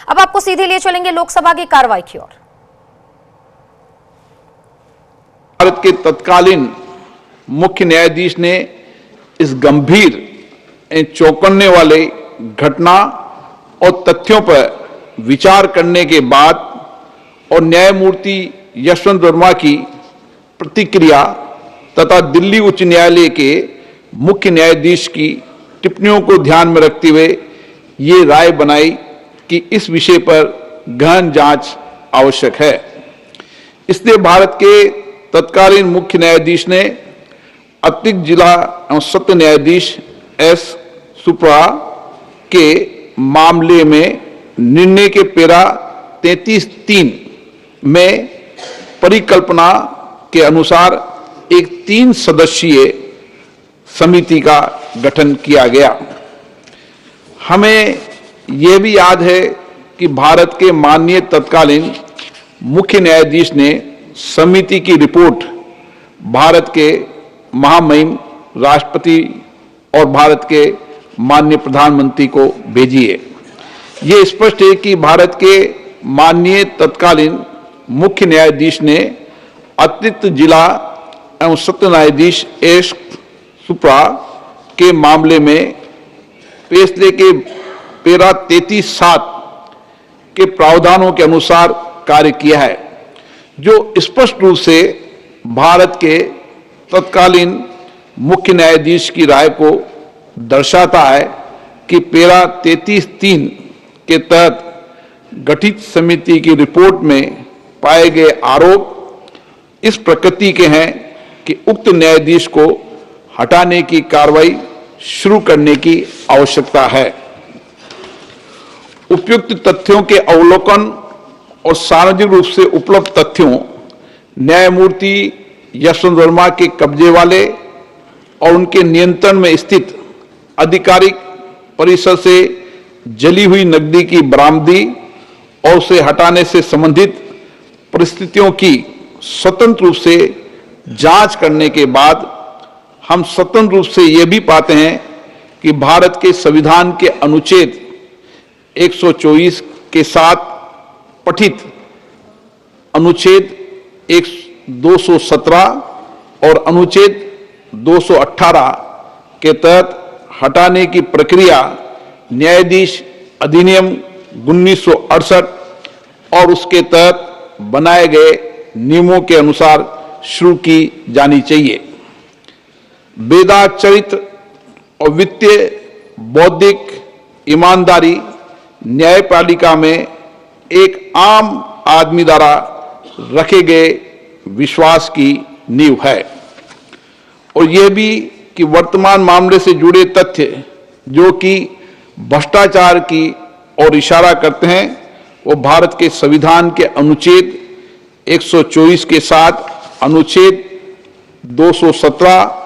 अब आपको सीधे लिए चलेंगे लोकसभा की कार्रवाई की ओर। भारत के तत्कालीन मुख्य न्यायाधीश ने इस गंभीर चौंकाने वाले घटना और तथ्यों पर विचार करने के बाद और न्यायमूर्ति यशवंत वर्मा की प्रतिक्रिया तथा दिल्ली उच्च न्यायालय के मुख्य न्यायाधीश की टिप्पणियों को ध्यान में रखते हुए ये राय बनाई कि इस विषय पर गहन जांच आवश्यक है। इसलिए भारत के तत्कालीन मुख्य न्यायाधीश ने अतिरिक्त जिला एवं सत्र न्यायाधीश एस सुप्रा के मामले में निर्णय के पैरा 33(3) में परिकल्पना के अनुसार एक 3 सदस्यीय समिति का गठन किया गया। हमें यह भी याद है कि भारत के माननीय तत्कालीन मुख्य न्यायाधीश ने समिति की रिपोर्ट भारत के महामहिम राष्ट्रपति और भारत के माननीय प्रधानमंत्री को भेजी है। यह स्पष्ट है कि भारत के माननीय तत्कालीन मुख्य न्यायाधीश ने अतिरिक्त जिला एवं सत्र न्यायाधीश एस सुप्रा के मामले में फैसले के पैरा 33(7) के प्रावधानों के अनुसार कार्य किया है, जो स्पष्ट रूप से भारत के तत्कालीन मुख्य न्यायाधीश की राय को दर्शाता है कि पैरा 33(3) के तहत गठित समिति की रिपोर्ट में पाए गए आरोप इस प्रकृति के हैं कि उक्त न्यायाधीश को हटाने की कार्रवाई शुरू करने की आवश्यकता है। उपयुक्त तथ्यों के अवलोकन और सार्वजनिक रूप से उपलब्ध तथ्यों, न्यायमूर्ति यशवंत वर्मा के कब्जे वाले और उनके नियंत्रण में स्थित आधिकारिक परिसर से जली हुई नकदी की बरामदी और उसे हटाने से संबंधित परिस्थितियों की स्वतंत्र रूप से जांच करने के बाद हम स्वतंत्र रूप से यह भी पाते हैं कि भारत के संविधान के अनुच्छेद 124 के साथ पठित अनुच्छेद 217 और अनुच्छेद 218 के तहत हटाने की प्रक्रिया न्यायाधीश अधिनियम 1968 और उसके तहत बनाए गए नियमों के अनुसार शुरू की जानी चाहिए। वेदा चरित्र और वित्तीय बौद्धिक ईमानदारी न्यायपालिका में एक आम आदमी द्वारा रखे गए विश्वास की नींव है और यह भी कि वर्तमान मामले से जुड़े तथ्य जो कि भ्रष्टाचार की ओर इशारा करते हैं वो भारत के संविधान के अनुच्छेद 124 के साथ अनुच्छेद 217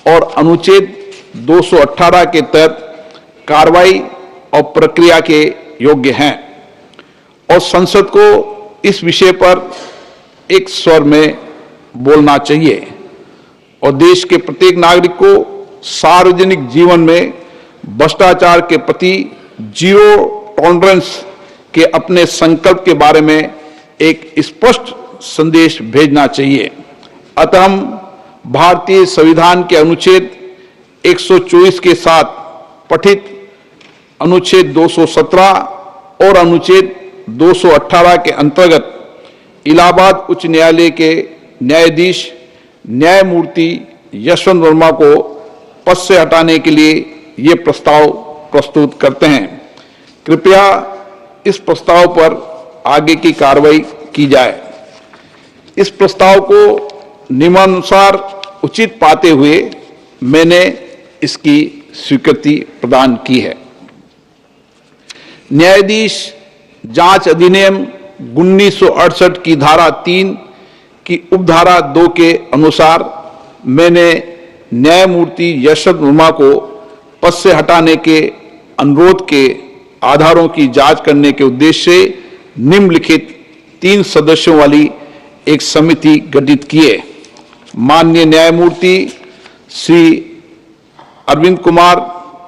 और अनुच्छेद 218 के तहत कार्रवाई और प्रक्रिया के योग्य हैं और संसद को इस विषय पर एक स्वर में बोलना चाहिए और देश के प्रत्येक नागरिक को सार्वजनिक जीवन में भ्रष्टाचार के प्रति जीरो टॉलरेंस के अपने संकल्प के बारे में एक स्पष्ट संदेश भेजना चाहिए। अतः हम भारतीय संविधान के अनुच्छेद 124 के साथ पठित अनुच्छेद 217 और अनुच्छेद 218 के अंतर्गत इलाहाबाद उच्च न्यायालय के न्यायाधीश न्यायमूर्ति यशवंत वर्मा को पद से हटाने के लिए ये प्रस्ताव प्रस्तुत करते हैं। कृपया इस प्रस्ताव पर आगे की कार्रवाई की जाए। इस प्रस्ताव को नियमानुसार उचित पाते हुए मैंने इसकी स्वीकृति प्रदान की है। न्यायाधीश जांच अधिनियम 1968 की धारा 3 की उपधारा 2 के अनुसार मैंने न्यायमूर्ति यशवंत वर्मा को पद से हटाने के अनुरोध के आधारों की जांच करने के उद्देश्य से निम्नलिखित 3 सदस्यों वाली एक समिति गठित की है। माननीय न्यायमूर्ति श्री अरविंद कुमार,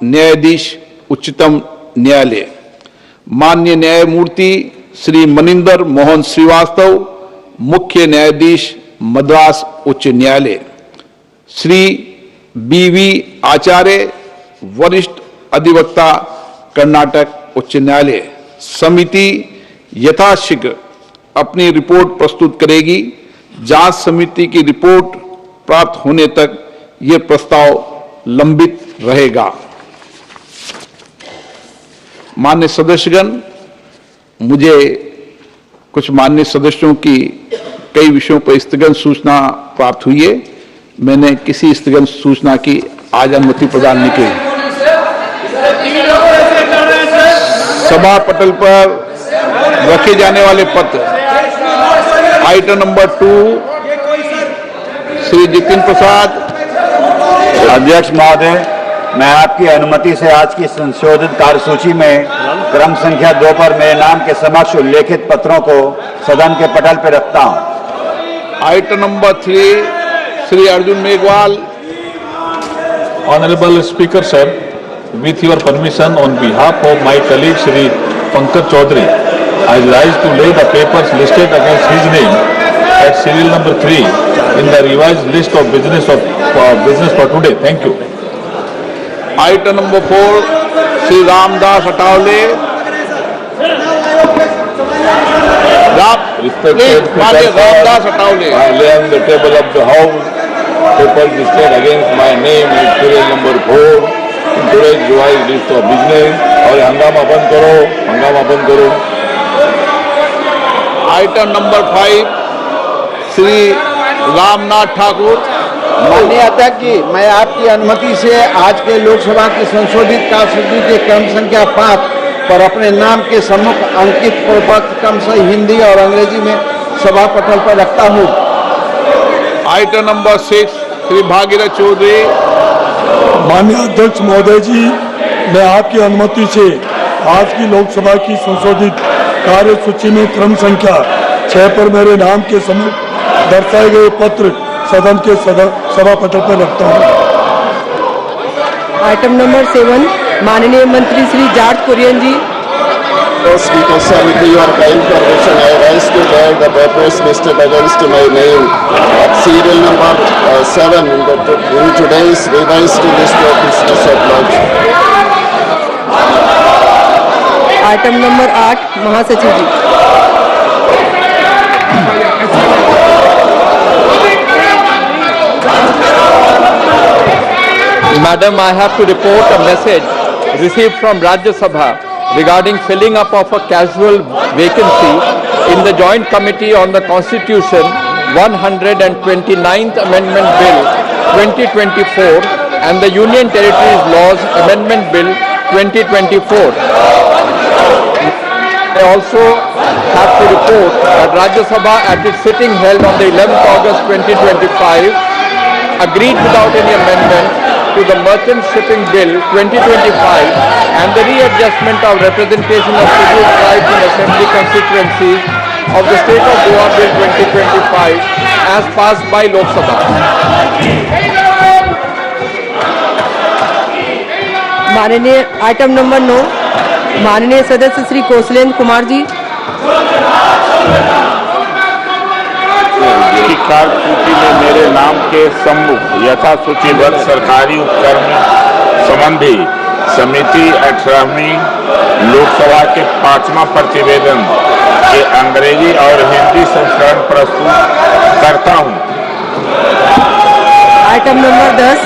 न्यायाधीश उच्चतम न्यायालय, माननीय न्यायमूर्ति श्री मनिंदर मोहन श्रीवास्तव, मुख्य न्यायाधीश मद्रास उच्च न्यायालय, श्री बीवी आचार्य, वरिष्ठ अधिवक्ता, कर्नाटक उच्च न्यायालय। समिति यथाशीघ्र अपनी रिपोर्ट प्रस्तुत करेगी। जांच समिति की रिपोर्ट प्राप्त होने तक यह प्रस्ताव लंबित रहेगा। माननीय सदस्यगण, मुझे कुछ माननीय सदस्यों की कई विषयों पर स्थगन सूचना प्राप्त हुई है। मैंने किसी स्थगन सूचना की आज अनुमति प्रदान नहीं की। सभा पटल पर रखे जाने वाले पत्र, आइटम नंबर 2 श्री जितिन प्रसाद। अध्यक्ष महोदय, मैं आपकी अनुमति से आज की संशोधित कार्यसूची में क्रम संख्या 2 पर मेरे नाम के समक्ष उल्लेखित पत्रों को सदन के पटल पर रखता हूं। Item number 3 Shri Arjun Meghwal. Honorable Speaker, sir, with your permission, on behalf of my colleague Shri Pankaj Chaudhary, I rise to lay the papers listed against his name at serial number 3 in the revised list of business for today. Thank you. Item number 4 Shri Ramdas Athawale. Ramdas Athawale. I lay on the table of the House papers listed against my name at serial number 4 in today's revised list of business. और हंगामा बंद करो, हंगामा बंद करो। Item number 5 Shri Ramnath Thakur. माननीय अध्यक्ष जी, मैं आपकी अनुमति से आज के लोकसभा की संशोधित कार्यसूची के क्रम संख्या 5 पर अपने नाम के सम्मुख अंकित प्रपत्र क्रमशः हिंदी और अंग्रेजी में सभा पटल पर रखता हूँ। Item number 6 Shri Bhagirath Chaudhary. माननीय अध्यक्ष महोदय जी, मैं आपकी अनुमति से आज की लोकसभा की संशोधित कार्यसूची में क्रम संख्या 6 पर मेरे नाम के सम्मुख दर्शाए गए पत्र सदन के सभा पटल पर रखता हूँ। आइटम नंबर 7 माननीय मंत्री Shri George Kurian ji. Speaker, sir, with your kind permission, I rise to lay the papers listed against my name at serial number 7 in today's revised list of business of Lodge. Item number 8 महासचिव जी। Madam, I have to report a message received from Rajya Sabha regarding filling up of a casual vacancy in the Joint Committee on the Constitution 129th Amendment Bill 2024 and the Union Territories Laws Amendment Bill 2024. I also have to report that Rajya Sabha at its sitting held on the 11th August 2025 agreed without any amendment to the Merchant Shipping Bill 2025 and the readjustment of representation of scheduled tribes in assembly constituencies of the state of Goa Bill 2025 as passed by Lok Sabha. माननीय item number 9 माननीय सदस्य श्री कौशलेंद्र कुमार जी। की कार्यसूची में मेरे नाम के सम्मुख यथासूचीबद्ध सरकारी उपक्रम संबंधी समिति 18वीं लोकसभा के 5वां प्रतिवेदन के अंग्रेजी और हिंदी संस्करण प्रस्तुत करता हूं। Item number 10